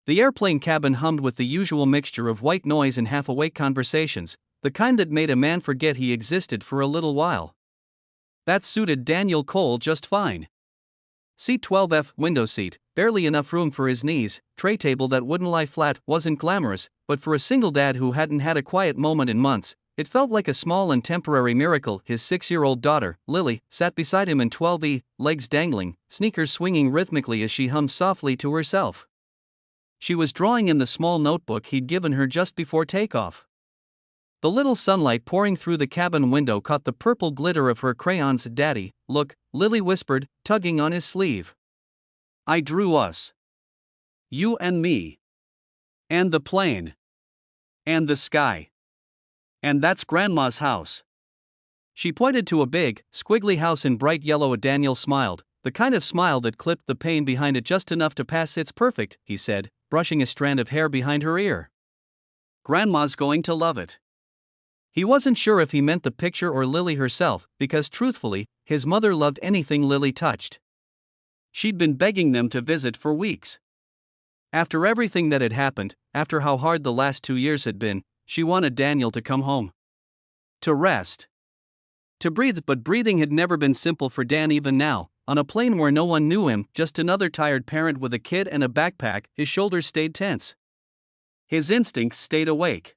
The airplane cabin hummed with the usual mixture of white noise and half-awake conversations, the kind that made a man forget he existed for a little while. That suited Daniel Cole just fine. Seat 12F, window seat, barely enough room for his knees, tray table that wouldn't lie flat, wasn't glamorous, but for a single dad who hadn't had a quiet moment in months, it felt like a small and temporary miracle. His 6-year-old daughter, Lily, sat beside him in 12E, legs dangling, sneakers swinging rhythmically as she hummed softly to herself. She was drawing in the small notebook he'd given her just before takeoff. The little sunlight pouring through the cabin window caught the purple glitter of her crayons. "Daddy, look," Lily whispered, tugging on his sleeve. "I drew us. You and me. And the plane. And the sky. And that's Grandma's house." She pointed to a big, squiggly house in bright yellow. Daniel smiled, the kind of smile that clipped the pain behind it just enough to pass. "It's perfect," he said, brushing a strand of hair behind her ear. "Grandma's going to love it." He wasn't sure if he meant the picture or Lily herself, because truthfully, his mother loved anything Lily touched. She'd been begging them to visit for weeks. After everything that had happened, after how hard the last 2 years had been, she wanted Daniel to come home. To rest. To breathe, but breathing had never been simple for Dan. Even now, on a plane where no one knew him, just another tired parent with a kid and a backpack, his shoulders stayed tense. His instincts stayed awake.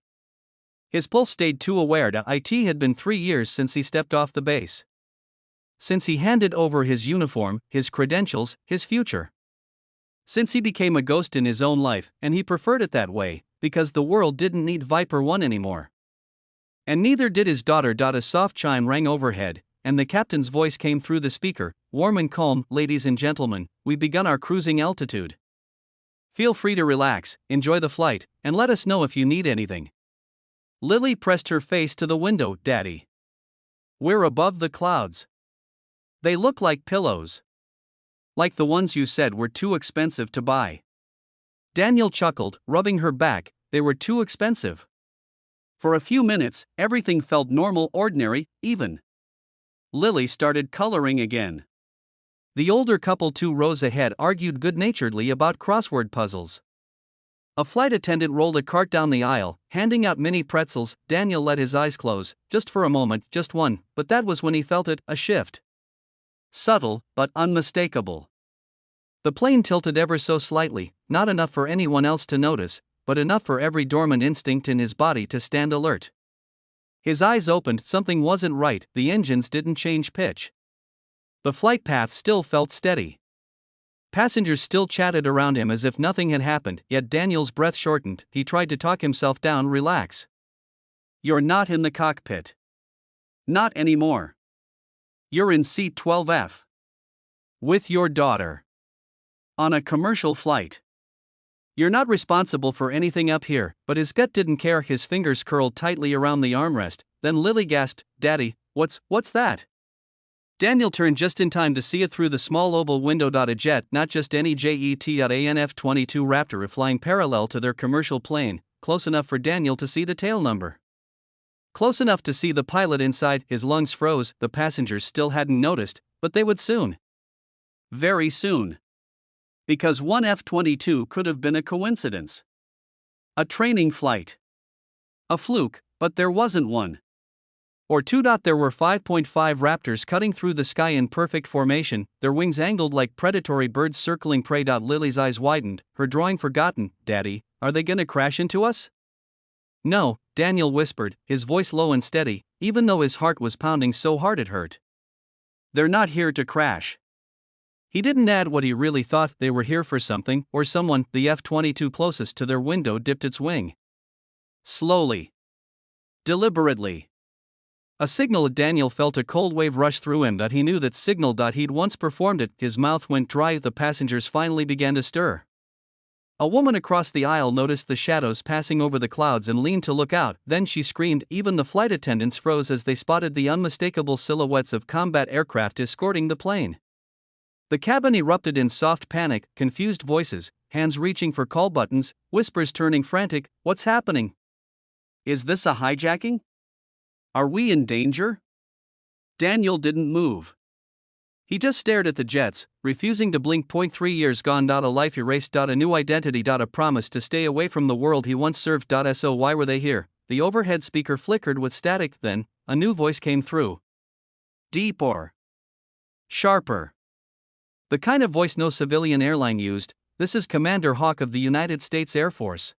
His pulse stayed too aware. It had been 3 years since he stepped off the base. Since he handed over his uniform, his credentials, his future. Since he became a ghost in his own life, and he preferred it that way, because the world didn't need Viper 1 anymore. And neither did his daughter. A soft chime rang overhead, and the captain's voice came through the speaker, warm and calm. "Ladies and gentlemen, we've begun our cruising altitude. Feel free to relax, enjoy the flight, and let us know if you need anything." Lily pressed her face to the window. "Daddy. We're above the clouds. They look like pillows. Like the ones you said were too expensive to buy." Daniel chuckled, rubbing her back. "They were too expensive." For a few minutes, everything felt normal, ordinary, even. Lily started coloring again. The older couple 2 rows ahead argued good-naturedly about crossword puzzles. A flight attendant rolled a cart down the aisle, handing out mini pretzels. Daniel let his eyes close, just for a moment, just one, but that was when he felt it, a shift. Subtle, but unmistakable. The plane tilted ever so slightly, not enough for anyone else to notice, but enough for every dormant instinct in his body to stand alert. His eyes opened. Something wasn't right. The engines didn't change pitch. The flight path still felt steady. Passengers still chatted around him as if nothing had happened, yet Daniel's breath shortened. He tried to talk himself down. "Relax. You're not in the cockpit. Not anymore. You're in seat 12F. With your daughter. On a commercial flight. You're not responsible for anything up here." But his gut didn't care. His fingers curled tightly around the armrest. Then Lily gasped, "Daddy, what's that?" Daniel turned just in time to see it through the small oval window. A jet, not just any jet. An F-22 Raptor flying parallel to their commercial plane, close enough for Daniel to see the tail number. Close enough to see the pilot inside. His lungs froze. The passengers still hadn't noticed, but they would soon. Very soon. Because one F-22 could have been a coincidence. A training flight. A fluke, but there wasn't one. Or 2. There were 5.5 Raptors cutting through the sky in perfect formation, their wings angled like predatory birds circling prey. Lily's eyes widened, her drawing forgotten. "Daddy, are they gonna crash into us?" "No," Daniel whispered, his voice low and steady, even though his heart was pounding so hard it hurt. "They're not here to crash." He didn't add what he really thought. They were here for something, or someone. The F-22 closest to their window dipped its wing. Slowly. Deliberately. A signal. Daniel felt a cold wave rush through him. He knew that signal. He'd once performed it. His mouth went dry. The passengers finally began to stir. A woman across the aisle noticed the shadows passing over the clouds and leaned to look out. Then she screamed. Even the flight attendants froze as they spotted the unmistakable silhouettes of combat aircraft escorting the plane. The cabin erupted in soft panic, confused voices, hands reaching for call buttons, whispers turning frantic. "What's happening? Is this a hijacking? Are we in danger?" Daniel didn't move. He just stared at the jets, refusing to blink. 3 years gone. A life erased. A new identity. A promise to stay away from the world he once served. So why were they here? The overhead speaker flickered with static. Then, a new voice came through. Deeper. Sharper. The kind of voice no civilian airline used. This is Commander Hawk of the United States Air Force.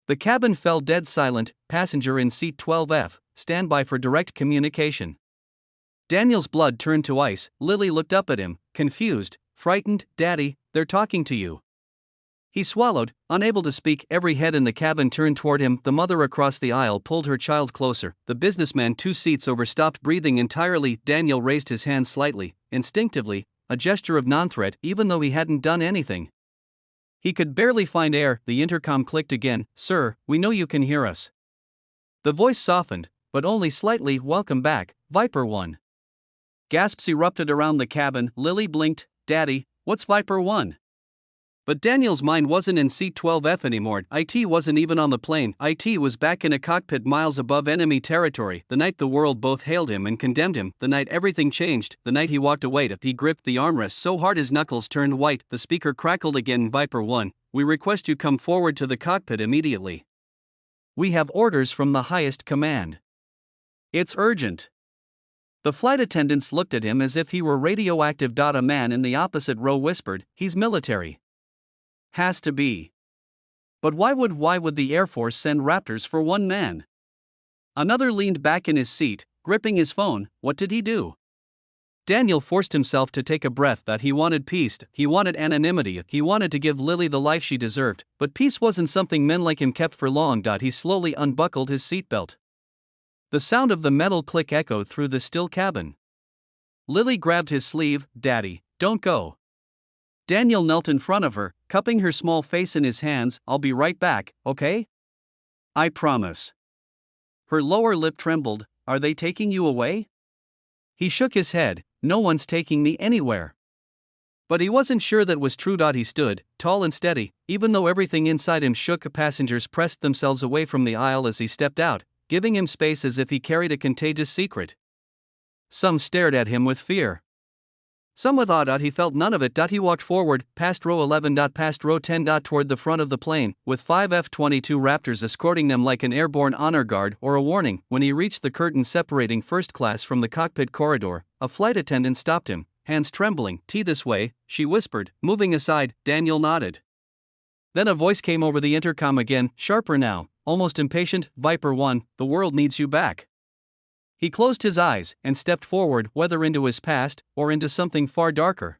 The cabin fell dead silent. Passenger in seat 12F, stand by for direct communication. Daniel's blood turned to ice. Lily looked up at him, confused, frightened. Daddy, they're talking to you. He swallowed, unable to speak. Every head in the cabin turned toward him. The mother across the aisle pulled her child closer. The businessman 2 seats over stopped breathing entirely. Daniel raised his hand slightly, instinctively, a gesture of non-threat even though he hadn't done anything. He could barely find air. The intercom clicked again. Sir, we know you can hear us. The voice softened, but only slightly. Welcome back, Viper 1. Gasps erupted around the cabin. Lily blinked. Daddy, what's Viper 1? But Daniel's mind wasn't in seat 12F anymore. IT wasn't even on the plane. IT was back in a cockpit miles above enemy territory. The night the world both hailed him and condemned him. The night everything changed. The night he walked away. He gripped the armrest so hard his knuckles turned white. The speaker crackled again. Viper 1, we request you come forward to the cockpit immediately. We have orders from the highest command. It's urgent. The flight attendants looked at him as if he were radioactive. A man in the opposite row whispered, he's military. Has to be. But why would the Air Force send Raptors for one man? Another leaned back in his seat, gripping his phone. What did he do? Daniel forced himself to take a breath. That he wanted peace, he wanted anonymity, he wanted to give Lily the life she deserved, but peace wasn't something men like him kept for long. He slowly unbuckled his seatbelt. The sound of the metal click echoed through the still cabin. Lily grabbed his sleeve. Daddy, don't go. Daniel knelt in front of her, cupping her small face in his hands. I'll be right back, okay? I promise. Her lower lip trembled. Are they taking you away? He shook his head. No one's taking me anywhere. But he wasn't sure that was true. He stood, tall and steady, even though everything inside him shook. Passengers pressed themselves away from the aisle as he stepped out, giving him space as if he carried a contagious secret. Some stared at him with fear. Some with awe. He felt none of it. He walked forward, past row 11. Past row 10. Toward the front of the plane, with 5 F-22 Raptors escorting them like an airborne honor guard or a warning. When he reached the curtain separating first class from the cockpit corridor, a flight attendant stopped him, hands trembling. This way, she whispered, moving aside. Daniel nodded. Then a voice came over the intercom again, sharper now, almost impatient. Viper 1, the world needs you back. He closed his eyes and stepped forward, whether into his past or into something far darker.